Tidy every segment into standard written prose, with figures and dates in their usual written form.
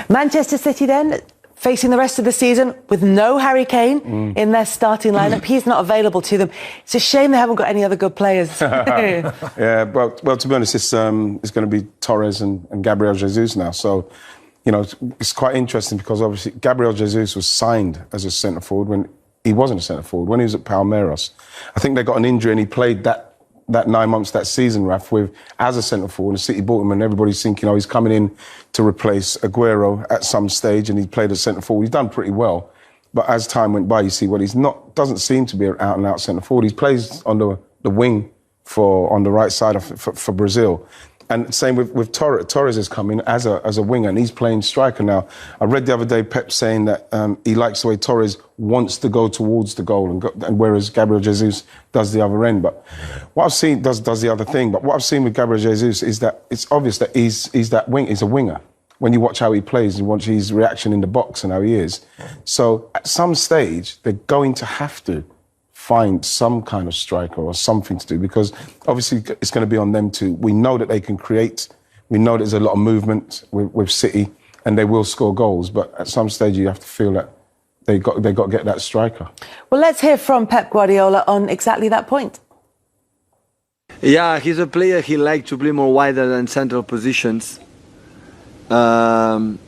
Manchester City then, facing the rest of the season with no Harry Kane in their starting lineup. He's not available to them. It's a shame they haven't got any other good players. Yeah, well, to be honest, it's going to be Torres and Gabriel Jesus now. So, you know, it's quite interesting because obviously Gabriel Jesus was signed as a centre forward when he wasn't a centre forward. When he was at Palmeiras, I think they got an injury and he played that 9 months that season, Raf, as a centre forward, and City bought him, and everybody's thinking, oh, he's coming in to replace Aguero at some stage, and he played as centre forward. He's done pretty well, but as time went by, you see, well, doesn't seem to be an out-and-out centre forward. He plays on the wing on the right side for Brazil. And same with Torres. Torres has come in as a winger, and he's playing striker now. I read the other day Pep saying that he likes the way Torres wants to go towards the goal, and whereas Gabriel Jesus does the other end. But what I've seen does the other thing. But what I've seen with Gabriel Jesus is that it's obvious that he's that wing. He's a winger. When you watch how he plays, you watch his reaction in the box and how he is. So at some stage, they're going to have to find some kind of striker or something to do, because obviously it's going to be on them too. We know that they can create. We know there's a lot of movement with City, and they will score goals. But at some stage, you have to feel that they got to get that striker. Well, let's hear from Pep Guardiola on exactly that point. Yeah, he's a player. He likes to play more wider than central positions. One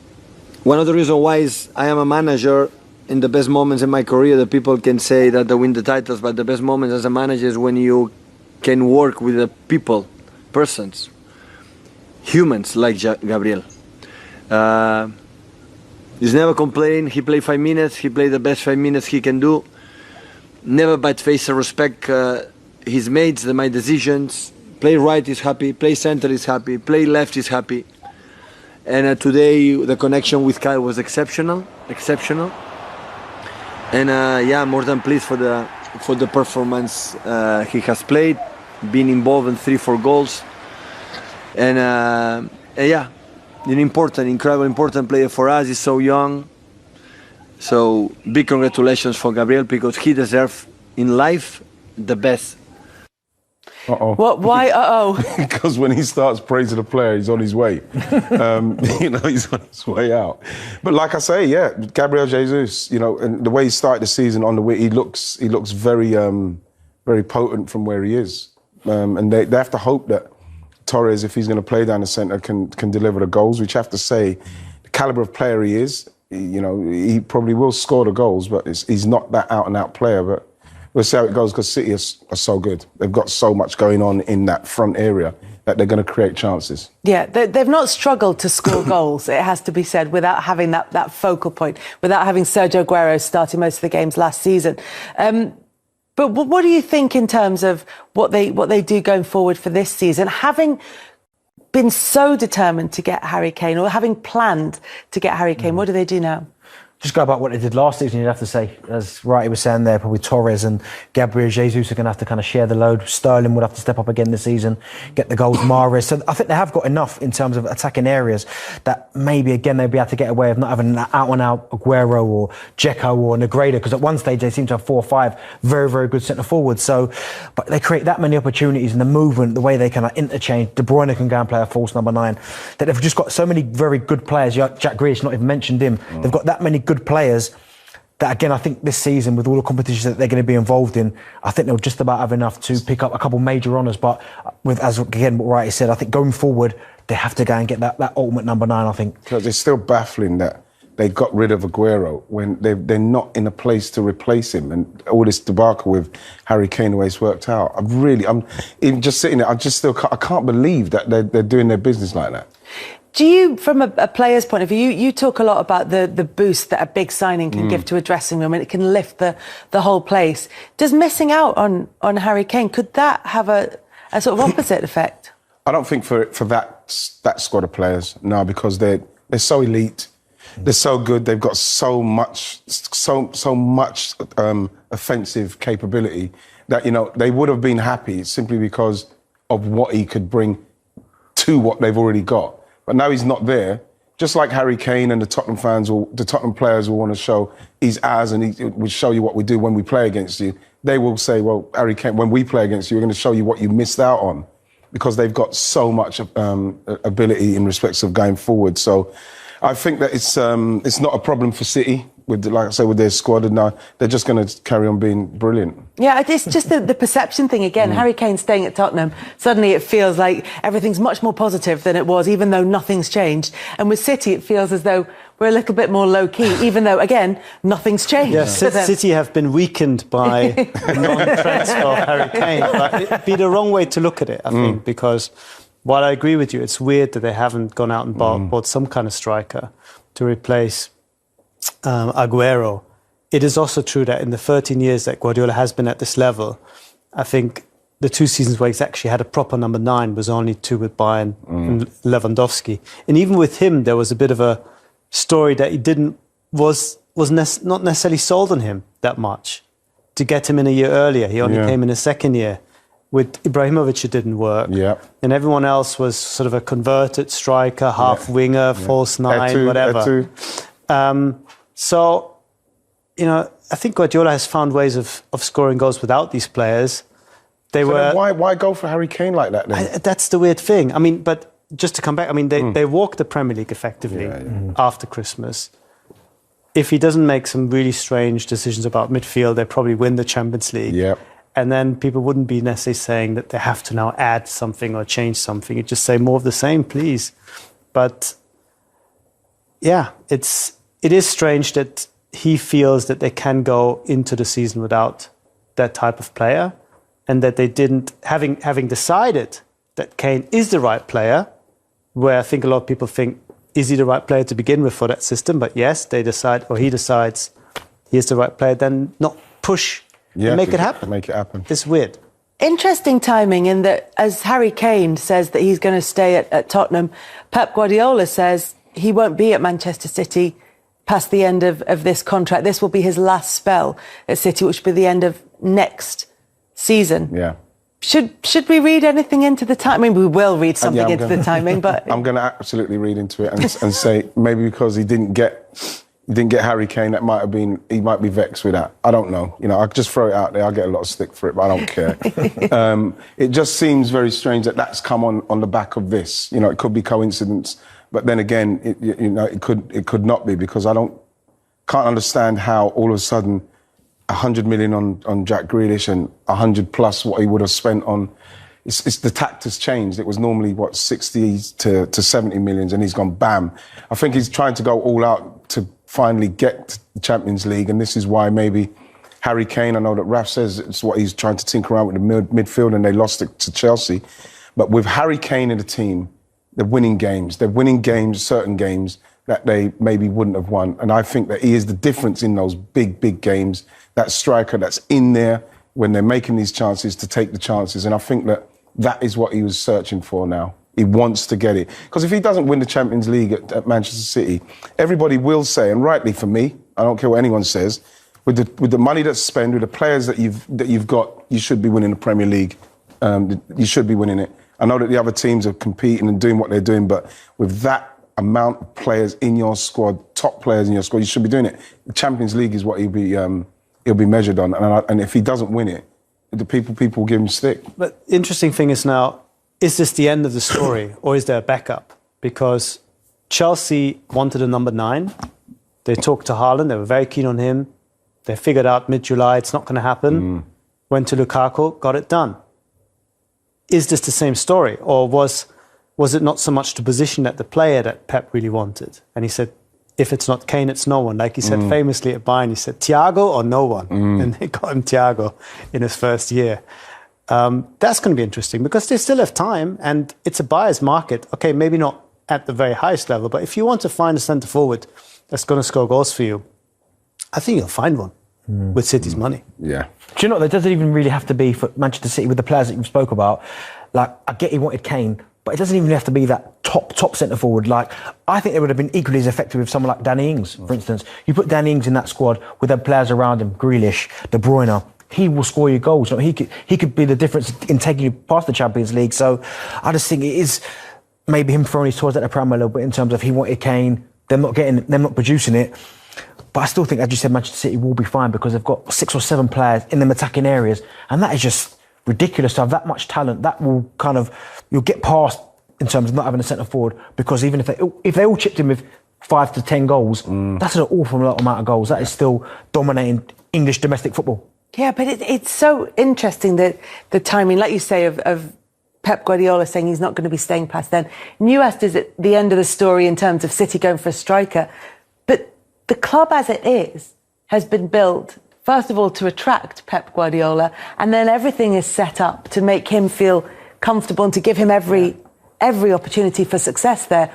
of the reasons why is I am a manager. In the best moments in my career, the people can say that I win the titles, but the best moments as a manager is when you can work with the people, persons, humans like Gabriel. He's never complained. He played 5 minutes. He played the best 5 minutes he can do. Never bad face or respect his mates, my decisions. Play right is happy. Play center is happy. Play left is happy. And today the connection with Kyle was exceptional. And yeah, more than pleased for the performance he has played, been involved in 3-4 goals, and yeah, incredible important player for us. He's so young, so big congratulations for Gabriel, because he deserves in life the best. Uh-oh. What? Why? Uh-oh. Because when he starts praising a player, he's on his way. You know, he's on his way out. But like I say, yeah, Gabriel Jesus, you know, and the way he started the season on the wing, he looks very, very potent from where he is. And they have to hope that Torres, if he's going to play down the centre, can deliver the goals, which I have to say, the calibre of player he is, you know, he probably will score the goals, but he's not that out-and-out player. But we'll see how it goes, because City are so good. They've got so much going on in that front area that they're going to create chances. Yeah, they've not struggled to score goals, it has to be said, without having that focal point, without having Sergio Aguero starting most of the games last season. But what do you think in terms of what they do going forward for this season, having been so determined to get Harry Kane, or having planned to get Harry Kane? What do they do now? Just go about what they did last season, you'd have to say. As Wright was saying there, probably Torres and Gabriel Jesus are going to have to kind of share the load. Sterling would have to step up again this season, get the goals. Mahrez. So I think they have got enough in terms of attacking areas that maybe, again, they'll be able to get away of not having an out-and-out Aguero or Dzeko or Negredo, because at one stage they seem to have 4 or 5 very, very good centre forwards. So, but they create that many opportunities, and the movement, the way they kind of interchange. De Bruyne can go and play a false number 9. That they've just got so many very good players. Jack Grealish, not even mentioned him. They've got that many good players that, again, I think this season, with all the competitions that they're going to be involved in, I think they'll just about have enough to pick up a couple major honours. But with, as again what Wright said, I think going forward they have to go and get that ultimate number 9, I think. Because it's still baffling that they got rid of Aguero when they're not in a place to replace him, and all this debacle with Harry Kane, the way it's worked out. I'm even just sitting there, I can't believe that they're doing their business like that. Do you, from a player's point of view, you talk a lot about the boost that a big signing can give to a dressing room, and it can lift the whole place. Does missing out on Harry Kane, could that have a sort of opposite effect? I don't think for that squad of players, no, because they're so elite, they're so good, they've got so much offensive capability that, you know, they would have been happy simply because of what he could bring to what they've already got. But now he's not there. Just like Harry Kane and the Tottenham players will want to show he's ours, and he will show you what we do when we play against you. They will say, well, Harry Kane, when we play against you, we're going to show you what you missed out on, because they've got so much ability in respects of going forward. So I think that it's not a problem for City with, like I say, with their squad, and they're just going to carry on being brilliant. Yeah, it's just the perception thing again. Harry Kane staying at Tottenham, suddenly it feels like everything's much more positive than it was, even though nothing's changed. And with City, it feels as though we're a little bit more low-key, even though, again, nothing's changed. Yeah, City have been weakened by non-transfer of Harry Kane. But it'd be the wrong way to look at it, I think, because while I agree with you, it's weird that they haven't gone out and bought some kind of striker to replace Aguero. It is also true that in the 13 years that Guardiola has been at this level, I think the 2 seasons where he's actually had a proper number 9 was only 2 with Bayern and Lewandowski. And even with him, there was a bit of a story that he was not necessarily sold on him that much. To get him in a year earlier, he only came in his second year. With Ibrahimovic, it didn't work. Yeah. And everyone else was sort of a converted striker, half winger, false 9, whatever. So, I think Guardiola has found ways of scoring goals without these players. Why go for Harry Kane like that then? That's the weird thing. I mean, but just to come back, I mean, they walked the Premier League effectively after Christmas. If he doesn't make some really strange decisions about midfield, they probably win the Champions League. Yep. And then people wouldn't be necessarily saying that they have to now add something or change something. You'd just say more of the same, please. But yeah, it is strange that he feels that they can go into the season without that type of player, and that they didn't, having decided that Kane is the right player, where I think a lot of people think, is he the right player to begin with for that system? But yes, he decides he is the right player, then not push and make it happen. Make it happen. It's weird. Interesting timing in that, as Harry Kane says that he's going to stay at Tottenham, Pep Guardiola says he won't be at Manchester City past the end of this contract. This will be his last spell at City, which will be the end of next season. Yeah. Should we read anything into the timing? We will read something into the timing, but I'm going to absolutely read into it and say maybe because he didn't get Harry Kane, he might be vexed with that. I don't know. I just throw it out there. I'll get a lot of stick for it, but I don't care. It just seems very strange that that's come on the back of this. It could be coincidence, but then again, it could not be, because can't understand how all of a sudden 100 million on Jack Grealish and 100 plus what he would have spent on. It's the tact has changed. It was normally 60 to 70 millions, and he's gone bam. I think he's trying to go all out to finally get to the Champions League, and this is why maybe Harry Kane, I know that Raf says it's what he's trying to tinker around with the midfield, and they lost it to Chelsea. But with Harry Kane in the team, they're winning games. They're winning games, certain games that they maybe wouldn't have won. And I think that he is the difference in those big games. That striker that's in there when they're making these chances, to take the chances. And I think that is what he was searching for now. He wants to get it. Because if he doesn't win the Champions League at Manchester City, everybody will say, and rightly for me, I don't care what anyone says, with the money that's spent, with the players that you've got, you should be winning the Premier League. You should be winning it. I know that the other teams are competing and doing what they're doing, but with that amount of players in your squad, top players in your squad, you should be doing it. The Champions League is what he'll be measured on. And if he doesn't win it, the people will give him stick. But interesting thing is now, is this the end of the story, or is there a backup? Because Chelsea wanted a number 9. They talked to Haaland. They were very keen on him. They figured out mid-July it's not going to happen. Went to Lukaku, got it done. Is this the same story, or was it not so much the position that the player that Pep really wanted? And he said, if it's not Kane, it's no one. Like he said famously at Bayern, he said, Thiago or no one. And they got him Thiago in his first year. That's going to be interesting, because they still have time, and it's a buyer's market. Okay, maybe not at the very highest level, but if you want to find a centre forward that's going to score goals for you, I think you'll find one with City's money. Yeah. Do you know, there doesn't even really have to be for Manchester City with the players that you spoke about. Like, I get he wanted Kane, but it doesn't even have to be that top centre forward. Like, I think they would have been equally as effective with someone like Danny Ings, for instance. You put Danny Ings in that squad with the players around him, Grealish, De Bruyne, he will score you goals. You know, he could be the difference in taking you past the Champions League. So I just think it is maybe him throwing his toys at the pram a little bit in terms of he wanted Kane, them not producing it. But I still think, as you said, Manchester City will be fine, because they've got 6 or 7 players in them attacking areas, and that is just ridiculous to have that much talent. That will you'll get past in terms of not having a centre forward, because even if they all chipped in with 5 to 10 goals. That's an awful lot amount of goals. That is still dominating English domestic football. Yeah, but it's so interesting that the timing, like you say, of Pep Guardiola saying he's not going to be staying past then. Newest is at the end of the story in terms of City going for a striker. But the club as it is has been built, first of all, to attract Pep Guardiola, and then everything is set up to make him feel comfortable and to give him every opportunity for success there.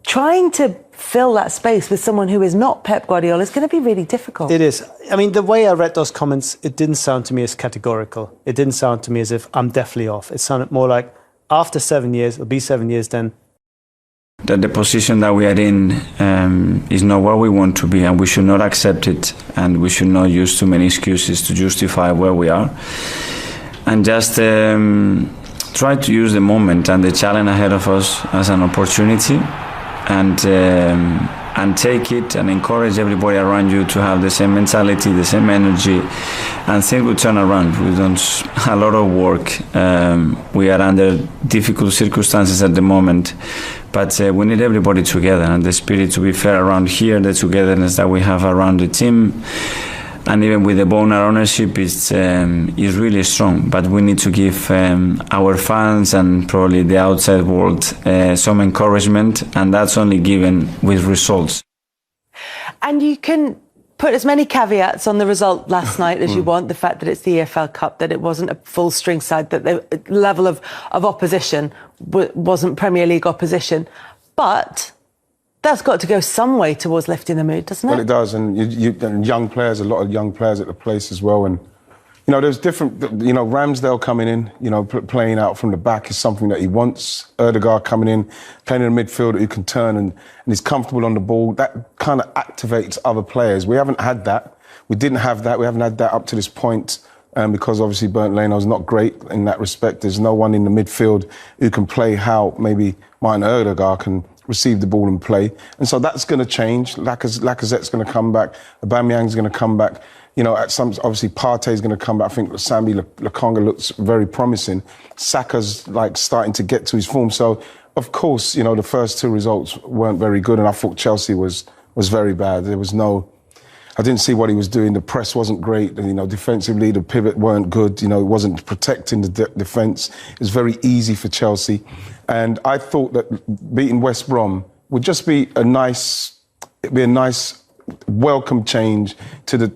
Trying to fill that space with someone who is not Pep Guardiola is going to be really difficult. It is. I mean, the way I read those comments, it didn't sound to me as categorical. It didn't sound to me as if I'm definitely off. It sounded more like after 7 years, it'll be 7 years then. That the position that we are in is not where we want to be, and we should not accept it, and we should not use too many excuses to justify where we are. And just try to use the moment and the challenge ahead of us as an opportunity, and take it and encourage everybody around you to have the same mentality, the same energy, and things will turn around. We've done a lot of work. We are under difficult circumstances at the moment, but we need everybody together, and the spirit to be fair around here, the togetherness that we have around the team, and even with the Bonner ownership is really strong. But we need to give our fans and probably the outside world some encouragement, and that's only given with results. And you can put as many caveats on the result last night as you want, the fact that it's the EFL Cup, that it wasn't a full string side, that the level of opposition wasn't Premier League opposition. But that's got to go some way towards lifting the mood, doesn't it? Well, it does, and and young players, a lot of young players at the place as well. And, you know, there's different, you know, Ramsdale coming in, you know, playing out from the back is something that he wants. Ødegaard coming in, playing in the midfield who can turn and is comfortable on the ball. That kind of activates other players. We haven't had that. We didn't have that. We haven't had that up to this point. Because obviously Bernd Leno's not great in that respect. There's no one in the midfield who can play how maybe Martin Ødegaard can receive the ball and play. And so that's going to change. Lacazette's going to come back. Aubameyang's going to come back. You know, obviously Partey's going to come back. I think Sambi Lokonga looks very promising. Saka's like starting to get to his form. So, of course, you know, the first two results weren't very good, and I thought Chelsea was very bad. There was I didn't see what he was doing. The press wasn't great. You know, defensively, the pivot weren't good. You know, it wasn't protecting the defence. It was very easy for Chelsea. And I thought that beating West Brom would just be a nice welcome change to the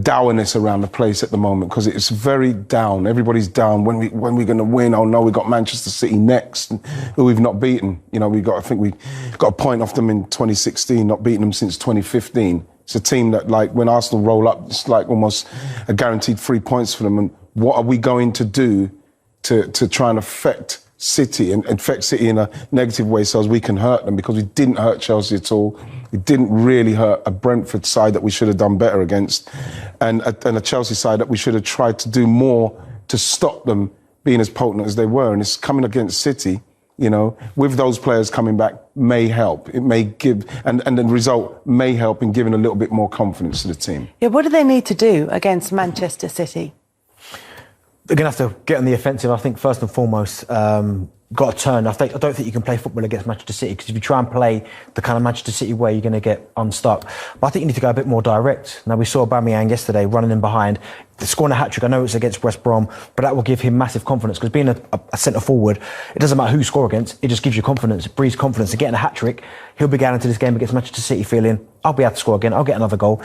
dourness around the place at the moment, because it's very down. Everybody's down. When we're going to win? Oh no, we got Manchester City next, who we've not beaten. You know, I think we got a point off them in 2016, not beating them since 2015. It's a team that, like, when Arsenal roll up, it's like almost a guaranteed 3 points for them. And what are we going to do to try and affect City and affect City in a negative way so as we can hurt them? Because we didn't hurt Chelsea at all. We didn't really hurt a Brentford side that we should have done better against, and a Chelsea side that we should have tried to do more to stop them being as potent as they were. And it's coming against City. You know, with those players coming back may help. It may give, and the result may help in giving a little bit more confidence to the team. Yeah, what do they need to do against Manchester City? They're going to have to get on the offensive, I think, first and foremost. Got to turn. I don't think you can play football against Manchester City, because if you try and play the kind of Manchester City way, you're going to get unstuck. But I think you need to go a bit more direct. Now, we saw Aubameyang yesterday running in behind, scoring a hat-trick. I know it's against West Brom, but that will give him massive confidence, because being a centre-forward, it doesn't matter who you score against, it just gives you confidence, it breeds confidence. And getting a hat-trick, he'll be going into this game against Manchester City feeling, I'll be able to score again, I'll get another goal.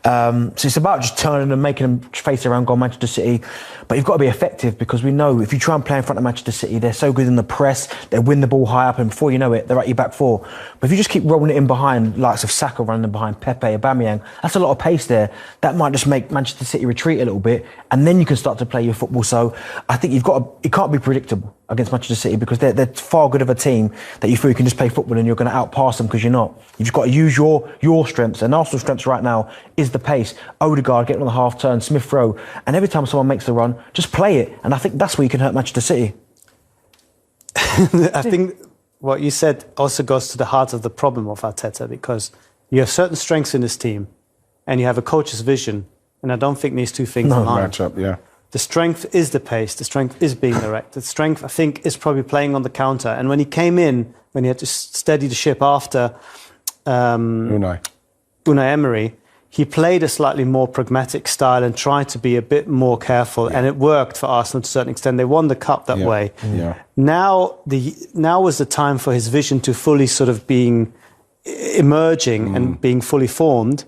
So it's about just turning and making them face around goal Manchester City. But you've got to be effective, because we know if you try and play in front of Manchester City, they're so good in the press, they win the ball high up, and before you know it, they're at your back four. But if you just keep rolling it in behind, likes of Saka running in behind, Pepe, Aubameyang, that's a lot of pace there. That might just make Manchester City retreat a little bit, and then you can start to play your football. So I think it can't be predictable against Manchester City, because they're far good of a team that you feel you can just play football and you're going to outpass them, because you're not. You've just got to use your strengths, and Arsenal's strengths right now is the pace. Ødegaard getting on the half turn, Smith Rowe, and every time someone makes the run, just play it. And I think that's where you can hurt Manchester City. I think what you said also goes to the heart of the problem of Arteta, because you have certain strengths in this team and you have a coach's vision, and I don't think these two things align. Match up, yeah. The strength is the pace, the strength is being direct, the strength, I think, is probably playing on the counter. And when he came in, when he had to steady the ship after Unai. Unai Emery, he played a slightly more pragmatic style and tried to be a bit more careful, and it worked for Arsenal to a certain extent. They won the cup that way. Yeah. Now was the time for his vision to fully sort of emerging and being fully formed.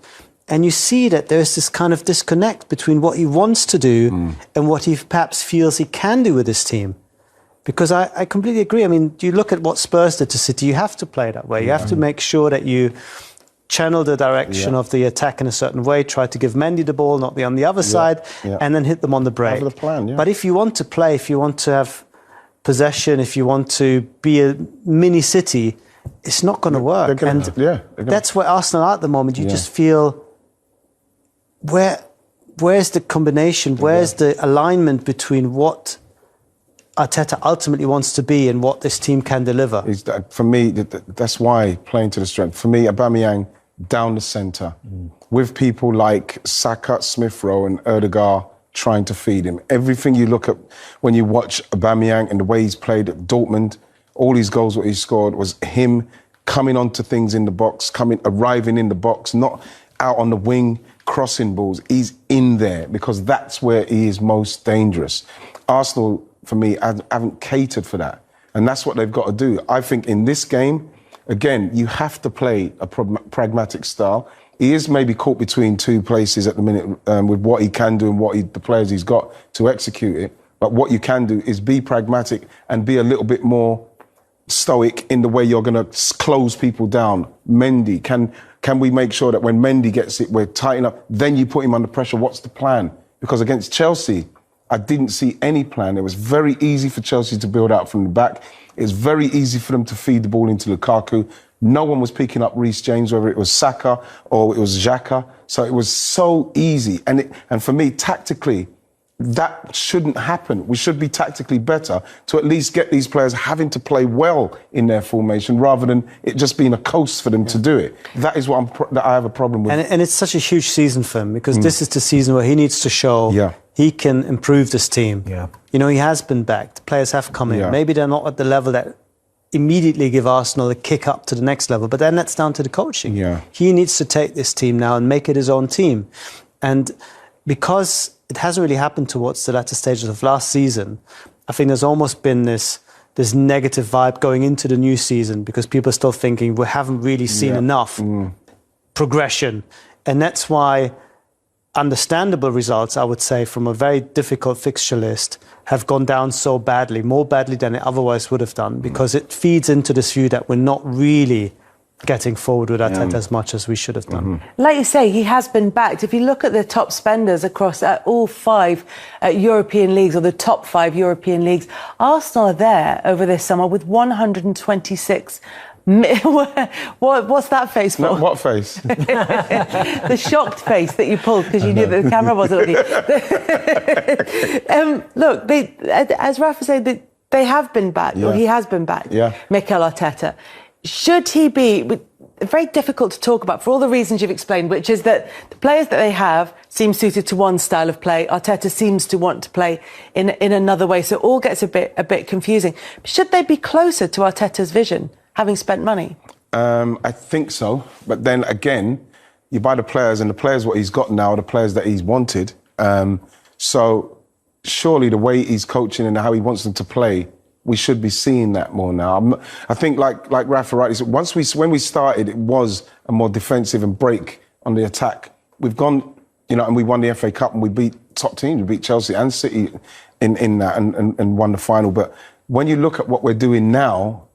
And you see that there's this kind of disconnect between what he wants to do and what he perhaps feels he can do with his team. Because I completely agree. I mean, you look at what Spurs did to City, you have to play that way. You have to make sure that you channel the direction of the attack in a certain way, try to give Mendy the ball, not be on the other side, and then hit them on the break. Have the plan, But if you want to play, if you want to have possession, if you want to be a mini City, it's not going to work. That's where Arsenal are at the moment. You just feel, where's the combination? Where's the alignment between what Arteta ultimately wants to be and what this team can deliver? For me, that's why playing to the strength. For me, Aubameyang down the centre with people like Saka, Smith Rowe and Erdegaard trying to feed him. Everything you look at when you watch Aubameyang and the way he's played at Dortmund, all his goals what he scored was him coming onto things in the box, arriving in the box, not out on the wing, crossing balls. He's in there because that's where he is most dangerous. Arsenal, for me, haven't catered for that. And that's what they've got to do. I think in this game, again, you have to play a pragmatic style. He is maybe caught between two places at the minute with what he can do and the players he's got to execute it. But what you can do is be pragmatic and be a little bit more stoic in the way you're going to close people down. Mendy, can we make sure that when Mendy gets it, we're tighten up, then you put him under pressure? What's the plan? Because against Chelsea, I didn't see any plan. It was very easy for Chelsea to build out from the back. It was very easy for them to feed the ball into Lukaku. No one was picking up Reece James, whether it was Saka or it was Xhaka. So it was so easy. And for me, tactically, that shouldn't happen. We should be tactically better to at least get these players having to play well in their formation rather than it just being a coast for them to do it. That is what that I have a problem with. And it's such a huge season for him because this is the season where he needs to show he can improve this team. Yeah. You know, he has been backed. Players have come in. Yeah. Maybe they're not at the level that immediately give Arsenal a kick up to the next level, but then that's down to the coaching. Yeah. He needs to take this team now and make it his own team. And because it hasn't really happened towards the latter stages of last season, I think there's almost been this negative vibe going into the new season because people are still thinking we haven't really seen enough progression. And that's why understandable results, I would say, from a very difficult fixture list have gone down so badly, more badly than it otherwise would have done, because it feeds into this view that we're not really getting forward with Arteta as much as we should have done. Like you say, he has been backed. If you look at the top spenders across all five European leagues, or the top five European leagues, Arsenal are there over this summer with 126. What's that face for? No, what face? The shocked face that you pulled because you knew that the camera wasn't looking. Look, as Rafa said, they have been backed, or he has been backed, Mikel Arteta. Should he be... Very difficult to talk about for all the reasons you've explained, which is that the players that they have seem suited to one style of play. Arteta seems to want to play in another way, so it all gets a bit confusing. Should they be closer to Arteta's vision, having spent money? I think so, but then again, you buy the players, and the players what he's got now are the players that he's wanted. So surely the way he's coaching and how he wants them to play, we should be seeing that more now. I think, like Rafa rightly said, when we started, it was a more defensive and break on the attack. We've gone, and we won the FA Cup and we beat top teams. We beat Chelsea and City in that and won the final. But when you look at what we're doing now,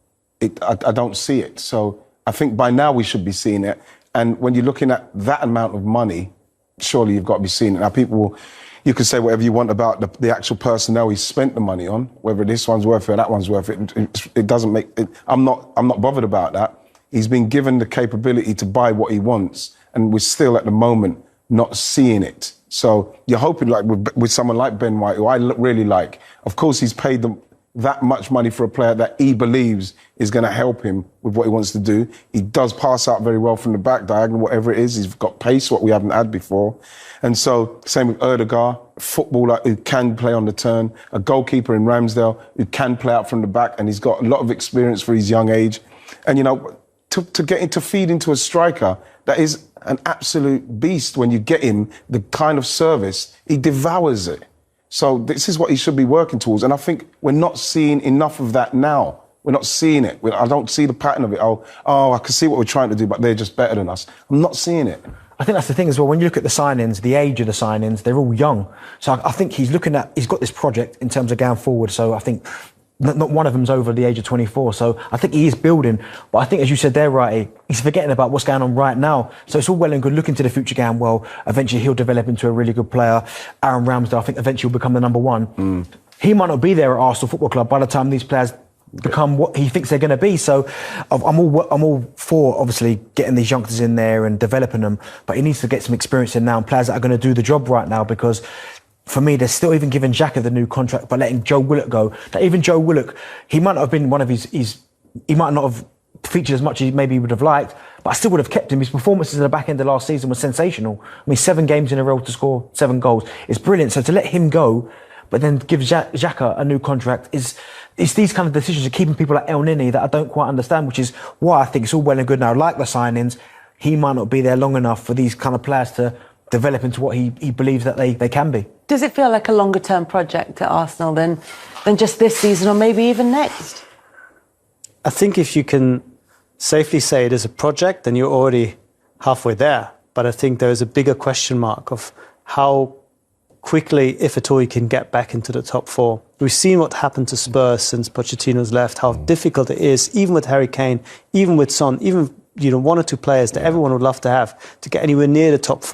I don't see it. So I think by now we should be seeing it. And when you're looking at that amount of money, surely you've got to be seeing it. Now, you can say whatever you want about the actual personnel he spent the money on, whether this one's worth it or that one's worth it. It doesn't make it. I'm not bothered about that. He's been given the capability to buy what he wants, and we're still at the moment not seeing it. So you're hoping, like with someone like Ben White, who I really like. Of course, he's paid them that much money for a player that he believes is going to help him with what he wants to do. He does pass out very well from the back, diagonal, whatever it is. He's got pace, what we haven't had before. And so, same with Erdegaard, a footballer who can play on the turn, a goalkeeper in Ramsdale who can play out from the back, and he's got a lot of experience for his young age. And, to feed into a striker that is an absolute beast. When you get him the kind of service, he devours it. So this is what he should be working towards. And I think we're not seeing enough of that now. We're not seeing it. I don't see the pattern of it. Oh, I can see what we're trying to do, but they're just better than us. I'm not seeing it. I think that's the thing as well. When you look at the signings, the age of the signings, they're all young. So I think he's got this project in terms of going forward. So I think not one of them's over the age of 24. So I think he is building. But I think, as you said there, Wrighty, he's forgetting about what's going on right now. So it's all well and good looking to the future going, well, eventually he'll develop into a really good player. Aaron Ramsdale, I think eventually will become the number one. He might not be there at Arsenal Football Club by the time these players become what he thinks they're going to be. So I'm all for obviously getting these youngsters in there and developing them, but he needs to get some experience in now and players that are going to do the job right now, because for me, they're still even giving Xhaka the new contract by letting Joe Willock go. Now, even Joe Willock, he might not have been one of he might not have featured as much as maybe he would have liked, but I still would have kept him. His performances at the back end of last season were sensational. I mean, 7 games in a row to score 7 goals. It's brilliant. So to let him go, but then give Xhaka a new contract it's these kind of decisions of keeping people like El Nini that I don't quite understand, which is why I think it's all well and good now. Like the signings, he might not be there long enough for these kind of players to develop into what he believes that they can be. Does it feel like a longer term project at Arsenal than just this season or maybe even next? I think if you can safely say it is a project, then you're already halfway there. But I think there is a bigger question mark of how quickly, if at all, he can get back into the top 4. We've seen what happened to Spurs since Pochettino's left, how difficult it is, even with Harry Kane, even with Son, even 1 or 2 players that everyone would love to have, to get anywhere near the top 4.